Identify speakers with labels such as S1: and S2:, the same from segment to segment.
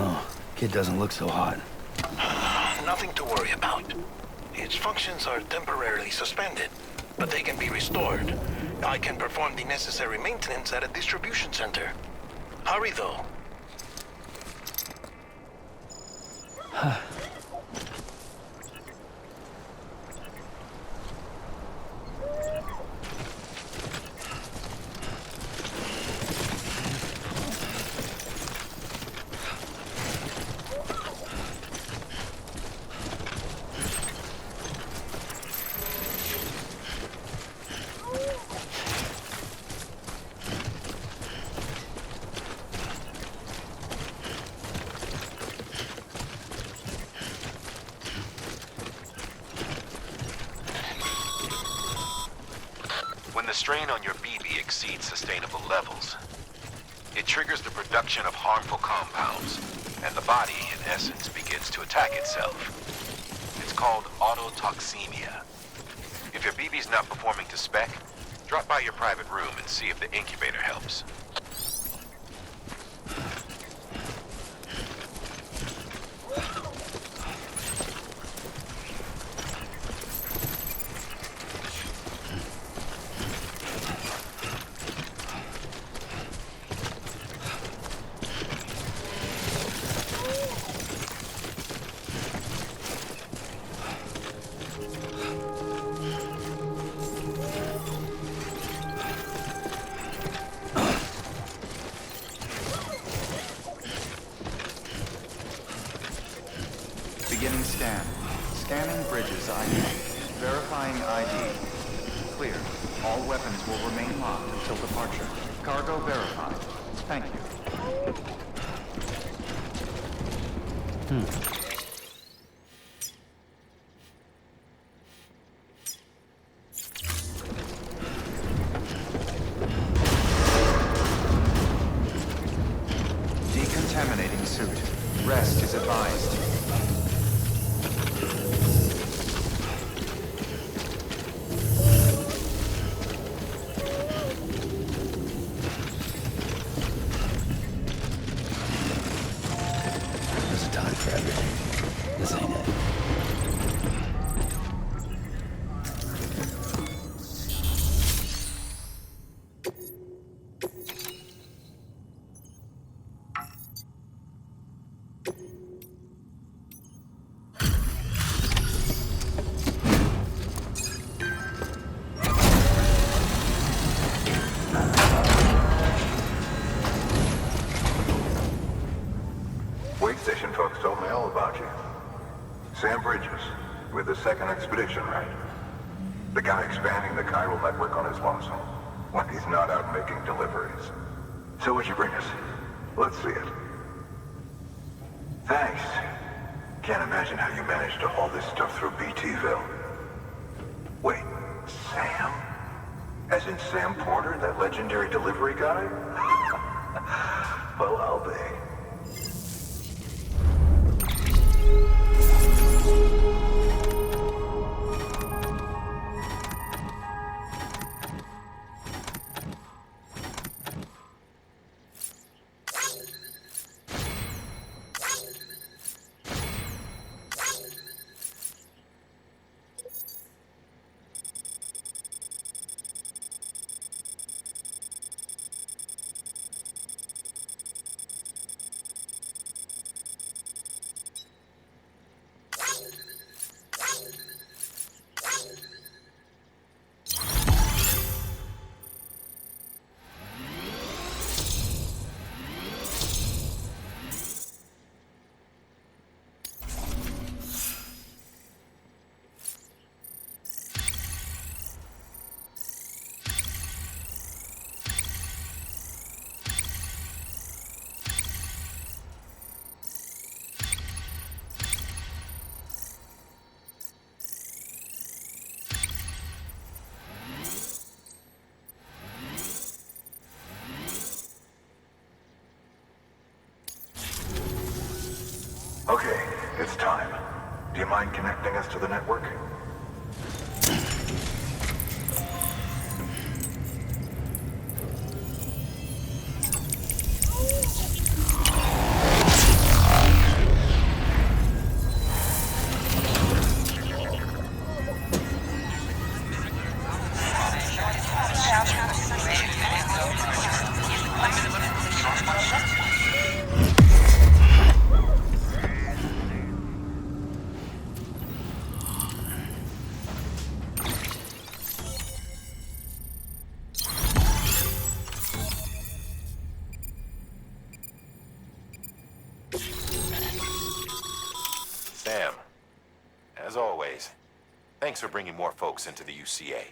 S1: know. Kid doesn't look so hot.
S2: Nothing to worry about. Its functions are temporarily suspended, but they can be restored. I can perform the necessary maintenance at a distribution center. Hurry, though.
S3: When the strain on your BB exceeds sustainable levels, it triggers the production of harmful compounds, and the body, in essence, begins to attack itself. It's called autotoxemia. If your BB's not performing to spec, drop by your private room and see if the incubator helps.
S4: Beginning scan. Scanning bridges ID. Verifying ID. Clear. All weapons will remain locked until departure. Cargo verified. Thank you. Decontaminating suit. Rest is advised.
S1: There's a time for everything. This ain't it.
S5: Wait station folks told me all about you. Sam Bridges, with the second expedition, right? The guy expanding the chiral network on his lonesome, when he's not out making deliveries. So what'd you bring us? Let's see it. Thanks. Can't imagine how you managed to haul this stuff through BTville. Wait, Sam? As in Sam Porter, that legendary delivery guy? Well, I'll be. Okay, it's time. Do you mind connecting us to the network?
S3: Thanks for bringing more folks into the UCA.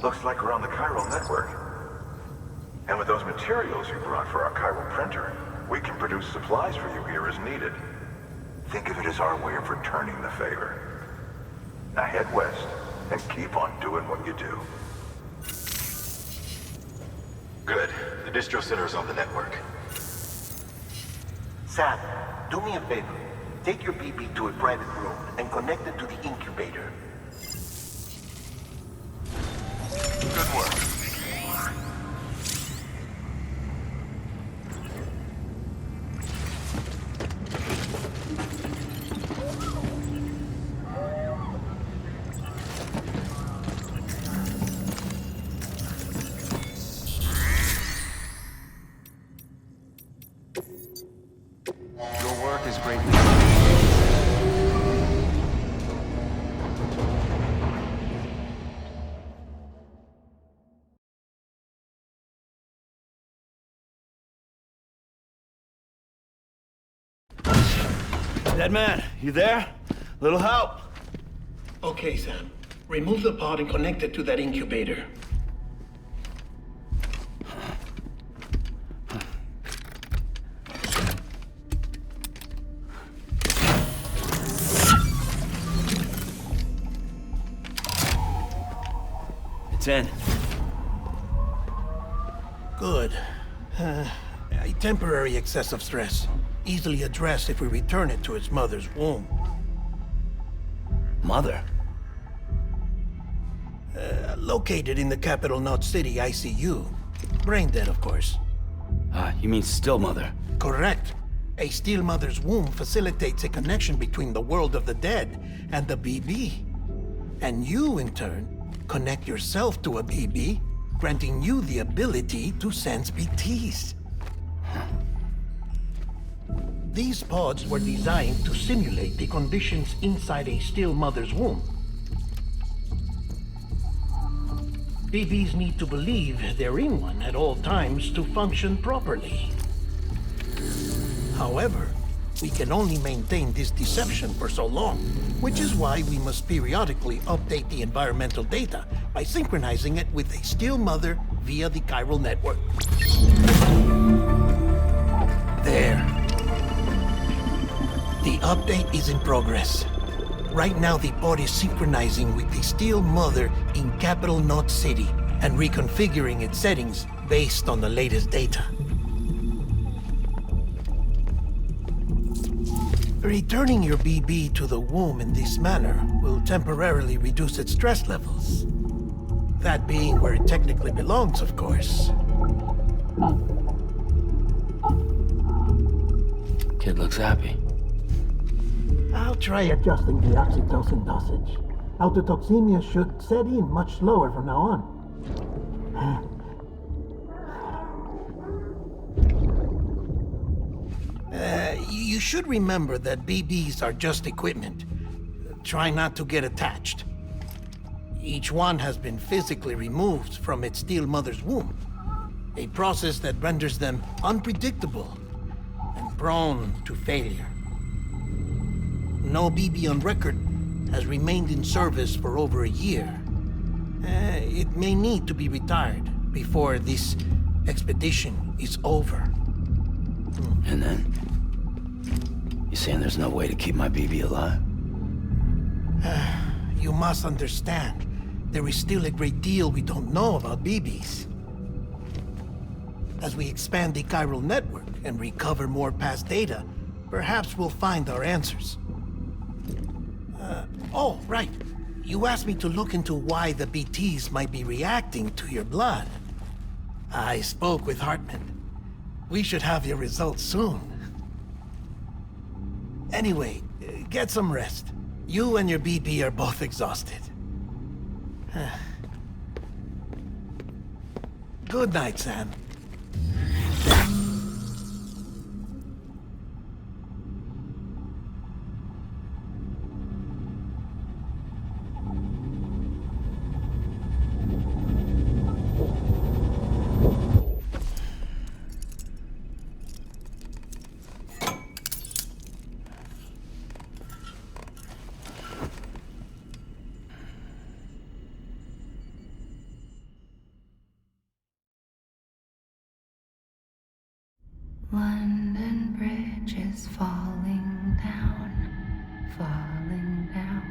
S5: Looks like we're on the chiral network. And with those materials you brought for our chiral printer, we can produce supplies for you here as needed. Think of it as our way of returning the favor. Now head west and keep on doing what you do.
S3: Good. The distro center is on the network.
S6: Sam, do me a favor. Take your BB to a private room and connect it to the incubator.
S3: Good work.
S4: Your work is greatly
S1: Dead man, you there? Little help?
S2: Okay, Sam. Remove the pod and connect it to that incubator.
S1: It's in.
S2: Good. A temporary excessive stress. Easily addressed if we return it to its mother's womb.
S1: Mother?
S2: Located in the capital Knot City ICU. Brain dead, of course.
S1: You mean still mother?
S2: Correct. A still mother's womb facilitates a connection between the world of the dead and the BB. And you, in turn, connect yourself to a BB, granting you the ability to sense BTs. These pods were designed to simulate the conditions inside a still mother's womb. BBs need to believe they're in one at all times to function properly. However, we can only maintain this deception for so long, which is why we must periodically update the environmental data by synchronizing it with a still mother via the chiral network. There. The update is in progress. Right now, the pod is synchronizing with the still mother in capital Knot City and reconfiguring its settings based on the latest data. Returning your BB to the womb in this manner will temporarily reduce its stress levels. That being where it technically belongs, of course.
S1: Kid looks happy.
S2: I'll try adjusting the oxytocin dosage. Autotoxemia should set in much slower from now on. You should remember that BBs are just equipment. Try not to get attached. Each one has been physically removed from its still mother's womb. A process that renders them unpredictable and prone to failure. No BB on record has remained in service for over a year. It may need to be retired before this expedition is over.
S1: And then? You saying there's no way to keep my BB alive?
S2: You must understand, there is still a great deal we don't know about BBs. As we expand the chiral network and recover more past data, perhaps we'll find our answers. Oh, right. You asked me to look into why the BTs might be reacting to your blood. I spoke with Hartman. We should have your results soon. Anyway, get some rest. You and your BB are both exhausted. Good night, Sam.
S7: bridge is falling down, falling down,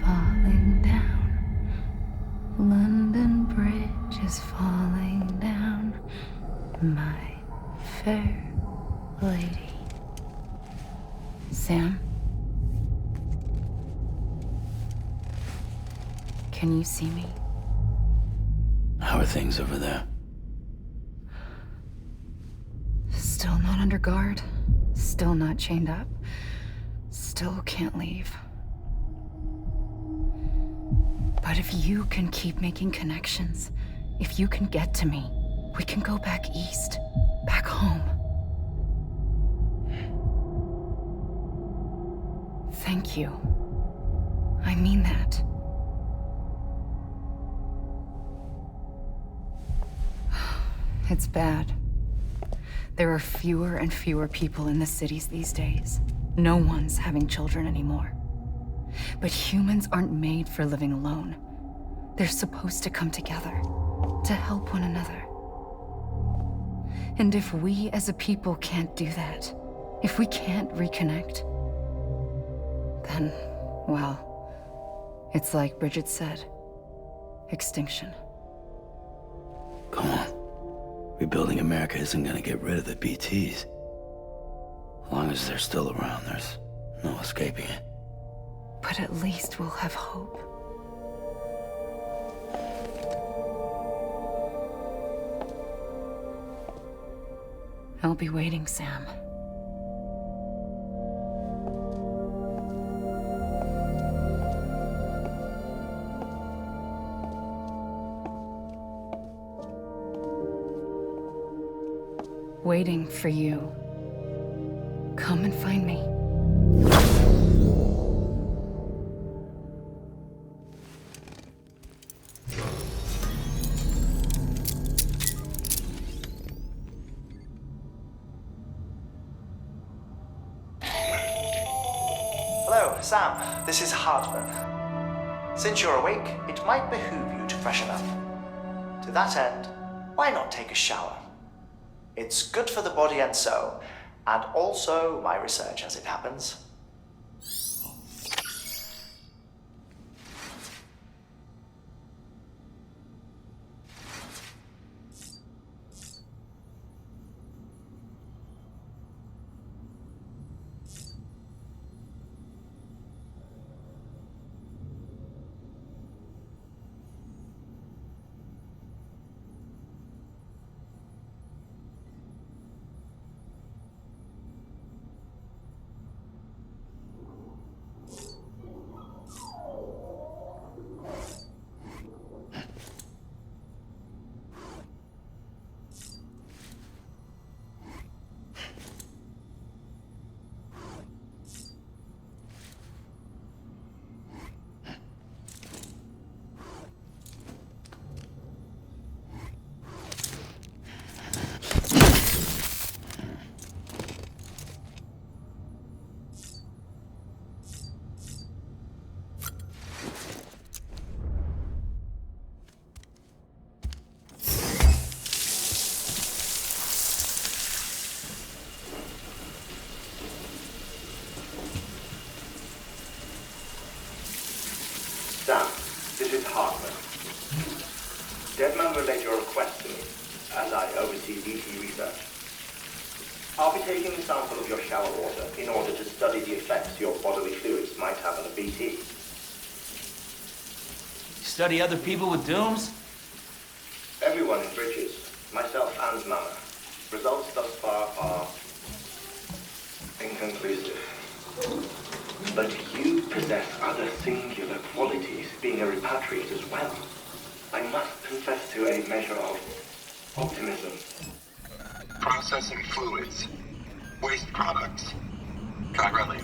S7: falling down. London Bridge is falling down, my fair lady. Sam? Can you see me?
S1: How are things over there?
S7: Still not under guard. Still not chained up. Still can't leave. But if you can keep making connections, if you can get to me, we can go back east, back home. Thank you. I mean that. It's bad. There are fewer and fewer people in the cities these days. No one's having children anymore. But humans aren't made for living alone. They're supposed to come together, to help one another. And if we as a people can't do that, if we can't reconnect, then, well, it's like Bridget said, extinction.
S1: Come on. Rebuilding America isn't gonna get rid of the BTs. As long as they're still around, there's no escaping it.
S7: But at least we'll have hope. I'll be waiting, Sam. Waiting for you. Come and find me.
S8: Hello, Sam. This is Hartman. Since you're awake, it might behoove you to freshen up. To that end, why not take a shower? It's good for the body and soul, and also my research as it happens.
S9: Sam, this is Hartman. Deadman relayed your request to me, as I oversee BT research. I'll be taking a sample of your shower water in order to study the effects your bodily fluids might have on a BT.
S10: Study other people with dooms?
S9: Everyone in Bridges, myself and Mama. Results thus far are inconclusive. But you possess other singular qualities, being a repatriate as well. I must confess to a measure of optimism.
S5: Processing fluids. Waste products. Chirelli.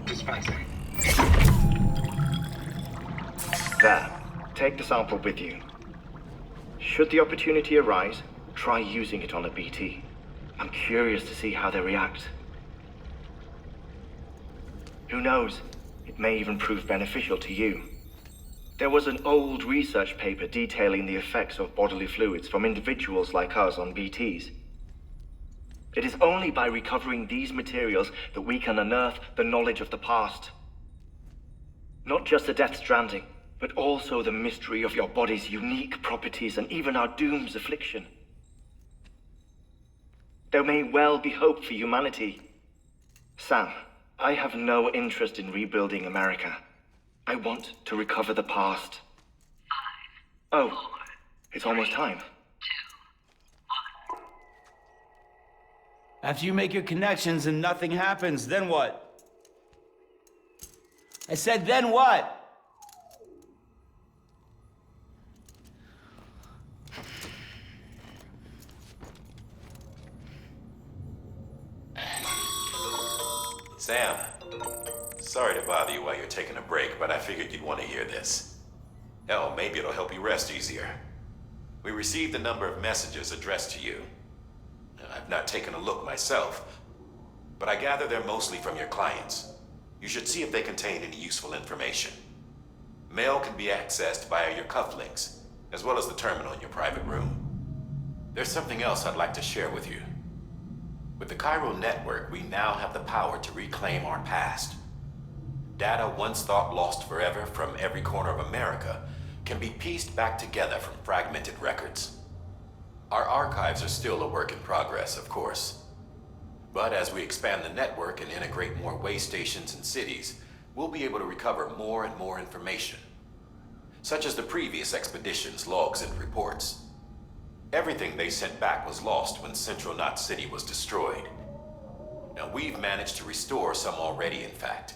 S5: Dispensing.
S9: There. Take the sample with you. Should the opportunity arise, try using it on a BT. I'm curious to see how they react. Who knows? It may even prove beneficial to you. There was an old research paper detailing the effects of bodily fluids from individuals like us on BTs. It is only by recovering these materials that we can unearth the knowledge of the past. Not just the Death Stranding, but also the mystery of your body's unique properties and even our doom's affliction. There may well be hope for humanity. Sam, I have no interest in rebuilding America. I want to recover the past. 5, 4, oh, it's almost time. 2, 1.
S10: After you make your connections and nothing happens, then what? I said, then what?
S3: Sam, sorry to bother you while you're taking a break, but I figured you'd want to hear this. Hell, maybe it'll help you rest easier. We received a number of messages addressed to you. I've not taken a look myself, but I gather they're mostly from your clients. You should see if they contain any useful information. Mail can be accessed via your cufflinks, as well as the terminal in your private room. There's something else I'd like to share with you. With the Chiral network, we now have the power to reclaim our past. Data once thought lost forever from every corner of America can be pieced back together from fragmented records. Our archives are still a work in progress, of course. But as we expand the network and integrate more way stations and cities, we'll be able to recover more and more information, such as the previous expedition's logs and reports. Everything they sent back was lost when Central Knot City was destroyed. Now we've managed to restore some already, in fact.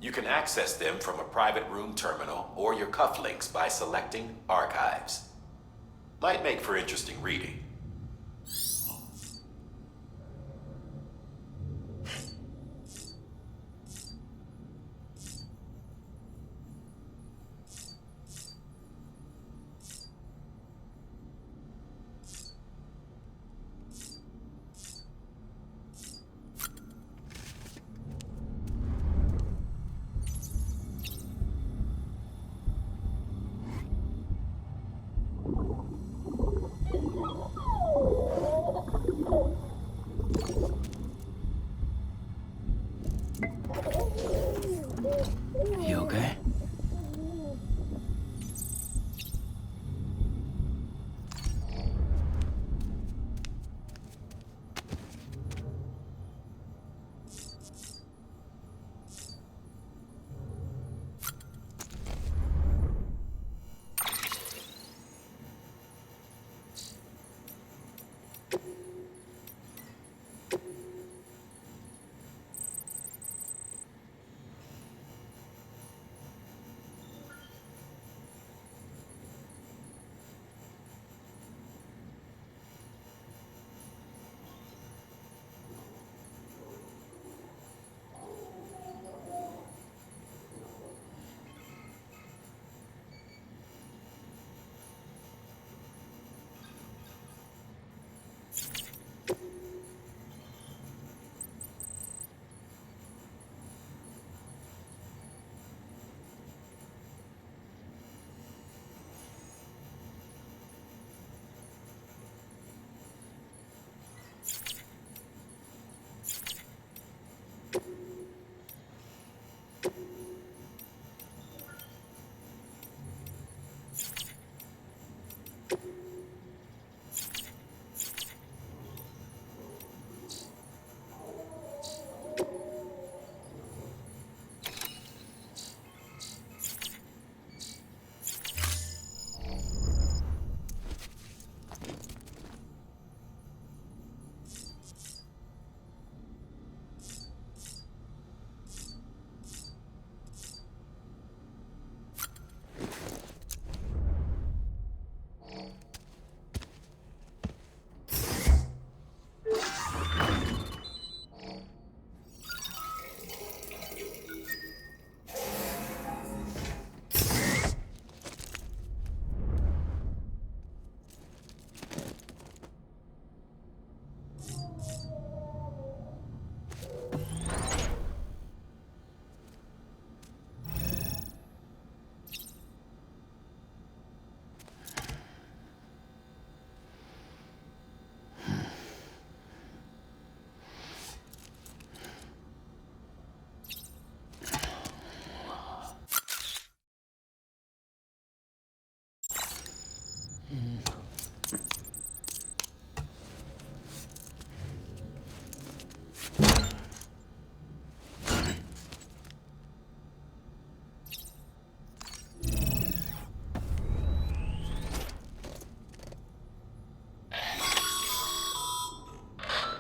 S3: You can access them from a private room terminal or your cufflinks by selecting Archives. Might make for interesting reading.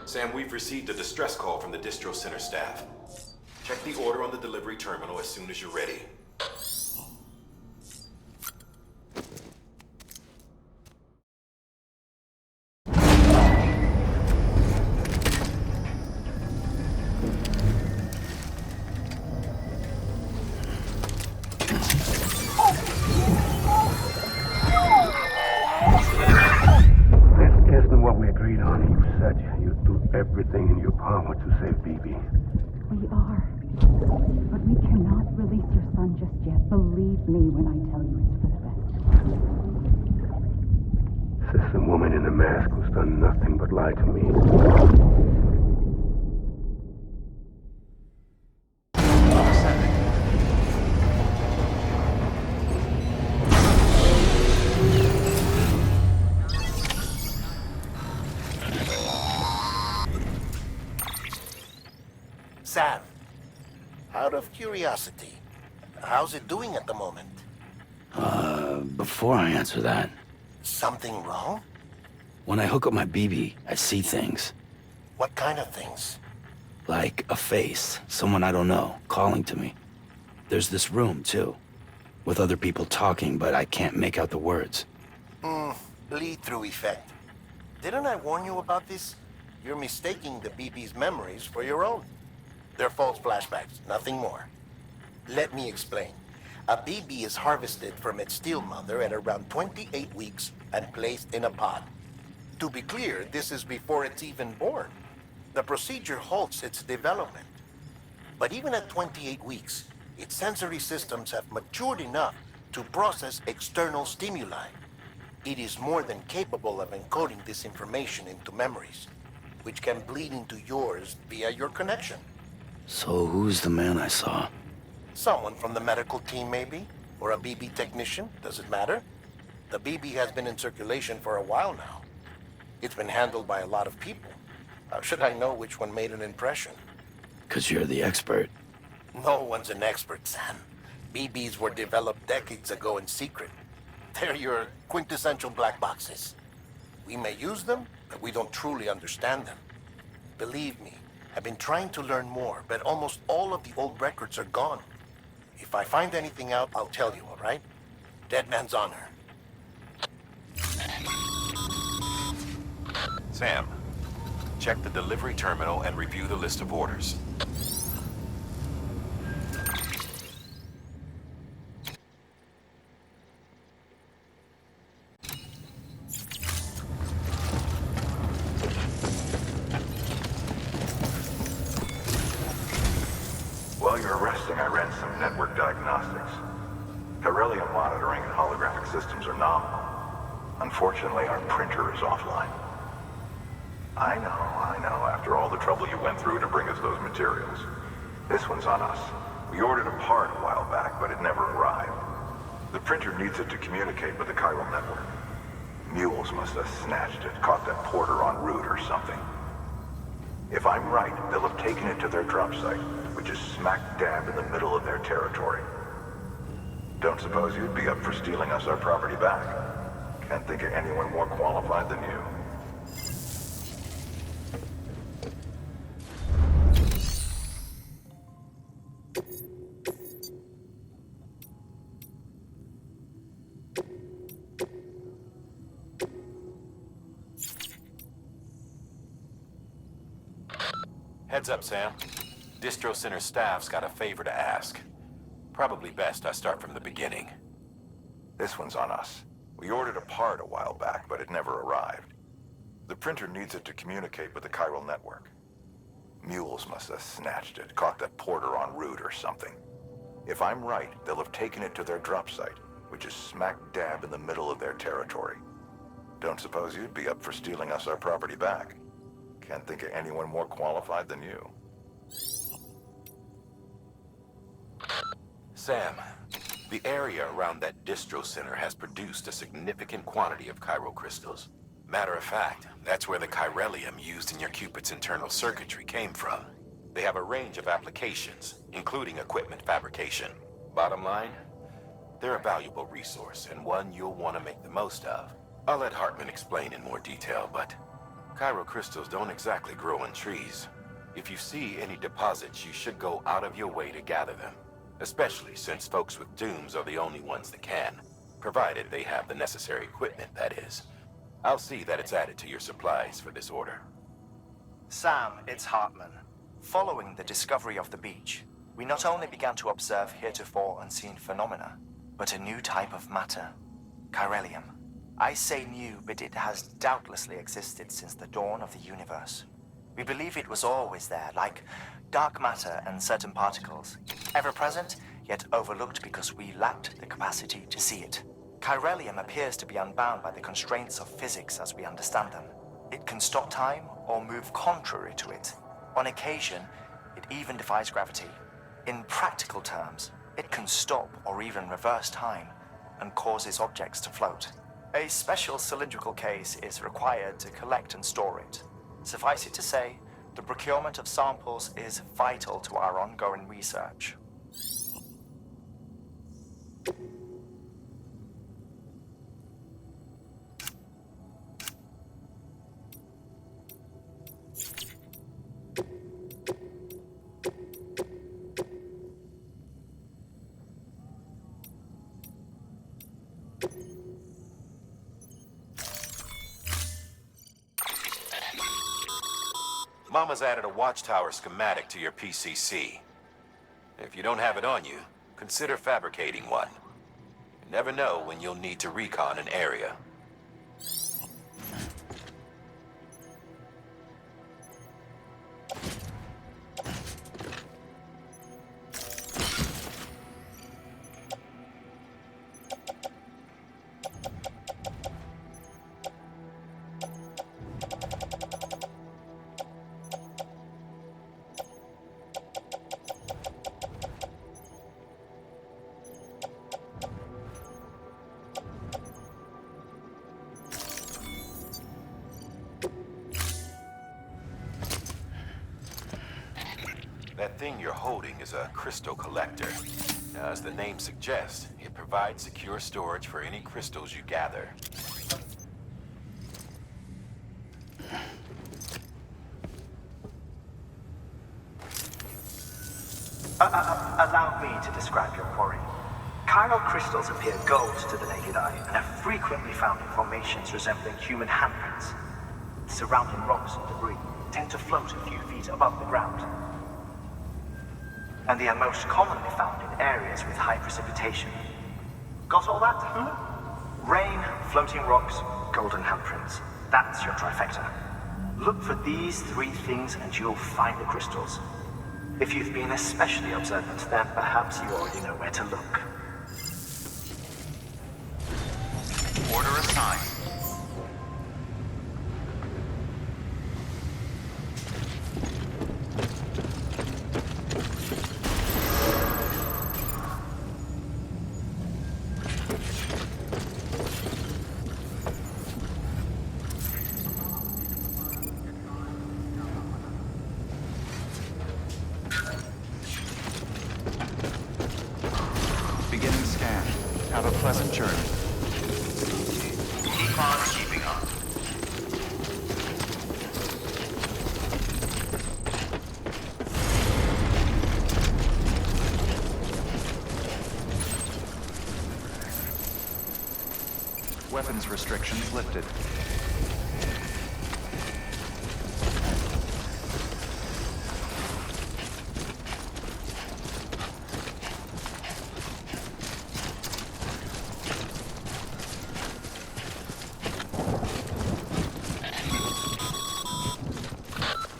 S3: Sam, we've received a distress call from the distro center staff. Check the order on the delivery terminal as soon as you're ready.
S11: Isn't what we agreed on. You said you'd do everything in your power to save BB.
S12: We are. But we cannot release your son just yet. Believe me when I tell you it's for the best.
S11: This woman in the mask who's done nothing but lie to me.
S6: Sam, out of curiosity, how's it doing at the moment?
S1: Before I answer that,
S6: Something wrong?
S1: when I hook up my BB, I see things.
S6: What kind of things?
S1: Like a face, someone I don't know, calling to me. There's this room, too, with other people talking, but I can't make out the words.
S6: Bleed-through effect. Didn't I warn you about this? You're mistaking the BB's memories for your own. They're false flashbacks, nothing more. Let me explain. A BB is harvested from its steel mother at around 28 weeks and placed in a pod. To be clear, this is before it's even born. The procedure halts its development. But even at 28 weeks, its sensory systems have matured enough to process external stimuli. It is more than capable of encoding this information into memories, which can bleed into yours via your connection.
S1: So who's the man I saw?
S6: Someone from the medical team, maybe? Or a BB technician? Does it matter? The BB has been in circulation for a while now. It's been handled by a lot of people. How should I know which one made an impression?
S1: 'Cause you're the expert.
S6: No one's an expert, Sam. BBs were developed decades ago in secret. They're your quintessential black boxes. We may use them, but we don't truly understand them. Believe me, I've been trying to learn more, but almost all of the old records are gone. If I find anything out, I'll tell you, all right? Dead man's honor.
S3: Sam, check the delivery terminal and review the list of orders.
S5: While you're resting, I ran some network diagnostics. Beryllium monitoring and holographic systems are nominal. Unfortunately, our printer is offline. I know. After all the trouble you went through to bring us those materials. This one's on us. We ordered a part a while back, but it never arrived. The printer needs it to communicate with the chiral network. Mules must have snatched it, caught that porter en route or something. If I'm right, they'll have taken it to their drop site, which is smack dab in the middle of their territory. Don't suppose you'd be up for stealing us our property back? Can't think of anyone more qualified than you.
S3: Heads up, Sam. Distro Center staff's got a favor to ask. Probably best I start from the beginning.
S5: This one's on us. We ordered a part a while back, but it never arrived. The printer needs it to communicate with the chiral network. Mules must have snatched it, caught that porter en route or something. If I'm right, they'll have taken it to their drop site, which is smack dab in the middle of their territory. Don't suppose you'd be up for stealing us our property back? Can't think of anyone more qualified than you.
S3: Sam, The area around that distro center has produced a significant quantity of chiral crystals. Matter of fact, that's where the chiralium used in your Cupid's internal circuitry came from. They have a range of applications, including equipment fabrication. Bottom line, they're a valuable resource and one you'll want to make the most of. I'll let Hartman explain in more detail, but chiral crystals don't exactly grow on trees. If you see any deposits, you should go out of your way to gather them. Especially since folks with dooms are the only ones that can. Provided they have the necessary equipment, that is. I'll see that it's added to your supplies for this order.
S8: Sam, it's Hartman. Following the discovery of the beach, we not only began to observe heretofore unseen phenomena, but a new type of matter, chiralium. I say new, but it has doubtlessly existed since the dawn of the universe. We believe it was always there, like dark matter and certain particles, ever present, yet overlooked because we lacked the capacity to see it. Chiralium appears to be unbound by the constraints of physics as we understand them. It can stop time or move contrary to it. On occasion, it even defies gravity. In practical terms, it can stop or even reverse time and causes objects to float. A special cylindrical case is required to collect and store it. Suffice it to say, the procurement of samples is vital to our ongoing research.
S3: Mama's added a watchtower schematic to your PCC. If you don't have it on you, consider fabricating one. You never know when you'll need to recon an area. That thing you're holding is a crystal collector. Now, as the name suggests, it provides secure storage for any crystals you gather.
S13: Allow me to describe your quarry. Chiral crystals appear gold to the naked eye and are frequently found in formations resembling human handprints. Surrounding rocks and debris tend to float a few feet above the ground. And they are most commonly found in areas with high precipitation. Got all that? Rain, floating rocks, golden handprints. That's your trifecta. Look for these three things and you'll find the crystals. If you've been especially observant, then perhaps you already know where to look.
S4: Order assigned. Beginning scan. Have a pleasant journey.
S9: Keep on keeping up.
S4: Weapons restrictions lifted.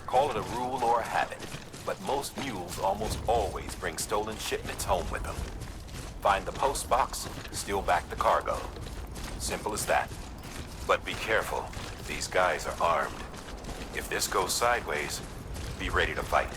S3: Call it a rule or a habit, but most mules almost always bring stolen shipments home with them. Find the post box, steal back the cargo. Simple as that. But be careful, these guys are armed. If this goes sideways, be ready to fight.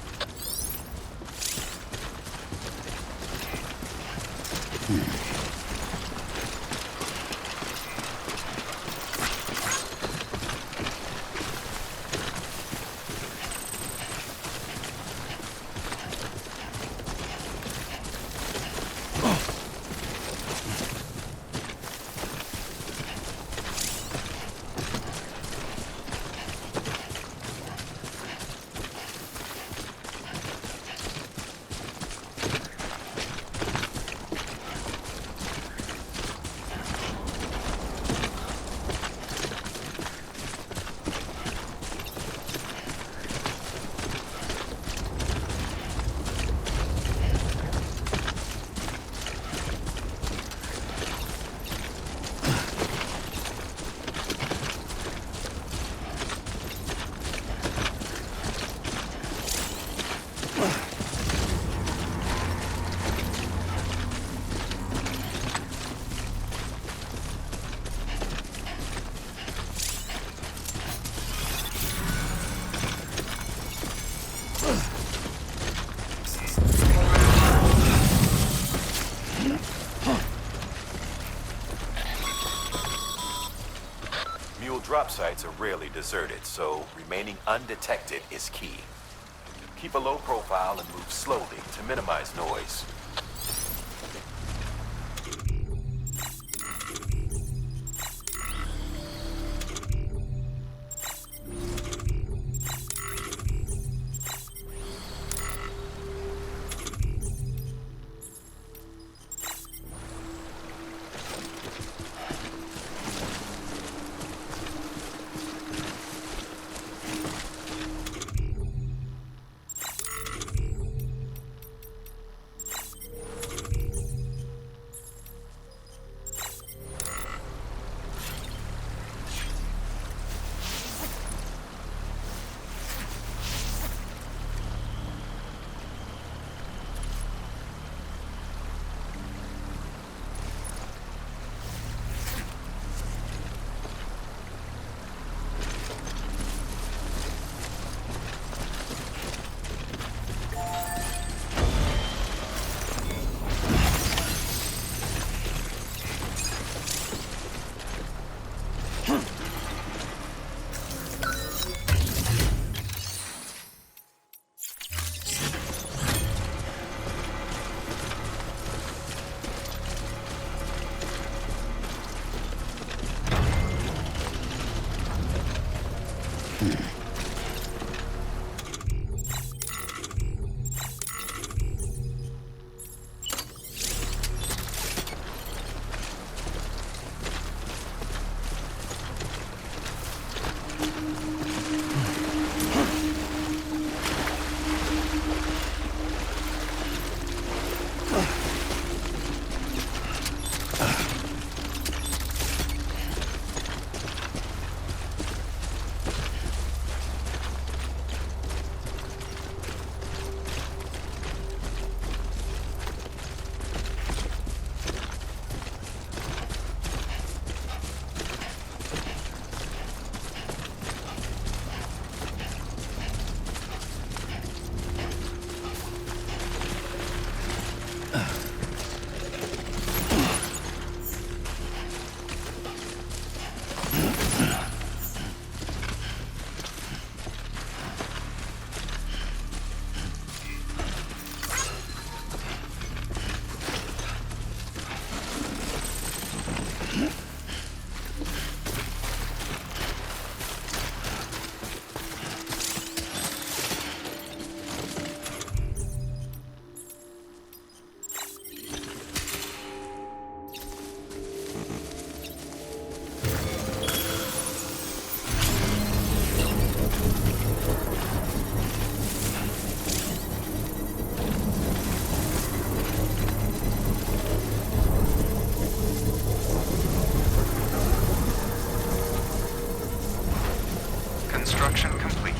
S3: Drop sites are rarely deserted, so remaining undetected is key. Keep a low profile and move slowly to minimize noise.
S4: Construction complete.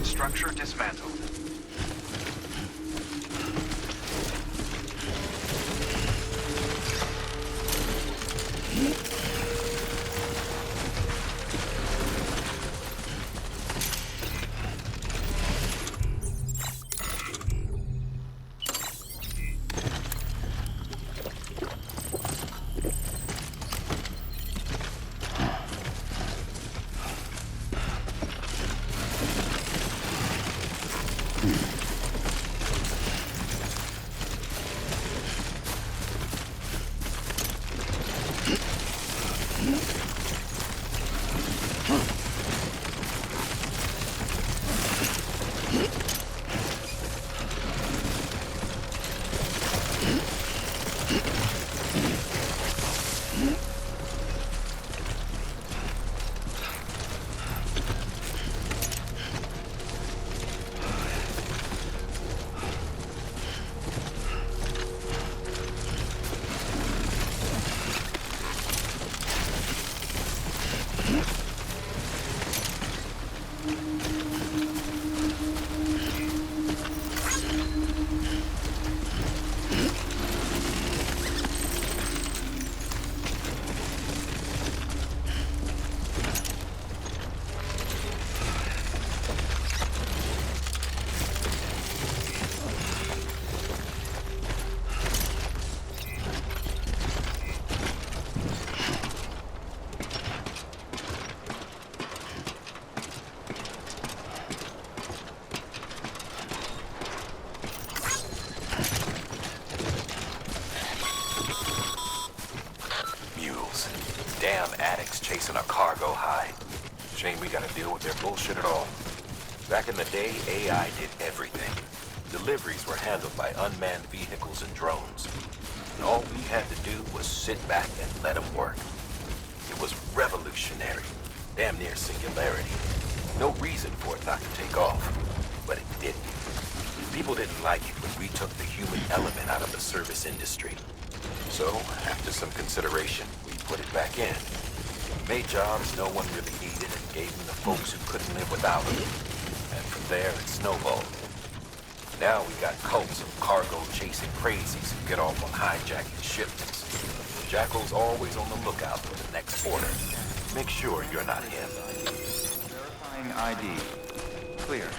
S4: Structure dismantled.
S3: Damn addicts chasing a cargo high. Shame we gotta deal with their bullshit at all. Back in the day, AI did everything. Deliveries were handled by unmanned vehicles and drones. And all we had to do was sit back and let them work. It was revolutionary. Damn near singularity. No reason for it not to take off. But it didn't. People didn't like it when we took the human element out of the service industry. So, after some consideration, we put it back in. Made jobs no one really needed and gave them to folks who couldn't live without them. And from there, it snowballed. Now we got cults of cargo-chasing crazies who get off on hijacking shipments. Jackal's always on the lookout for the next order. Make sure you're not him.
S4: Verifying ID. Clear.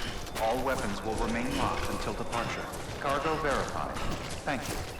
S4: All weapons will remain locked until departure. Cargo verified. Thank you.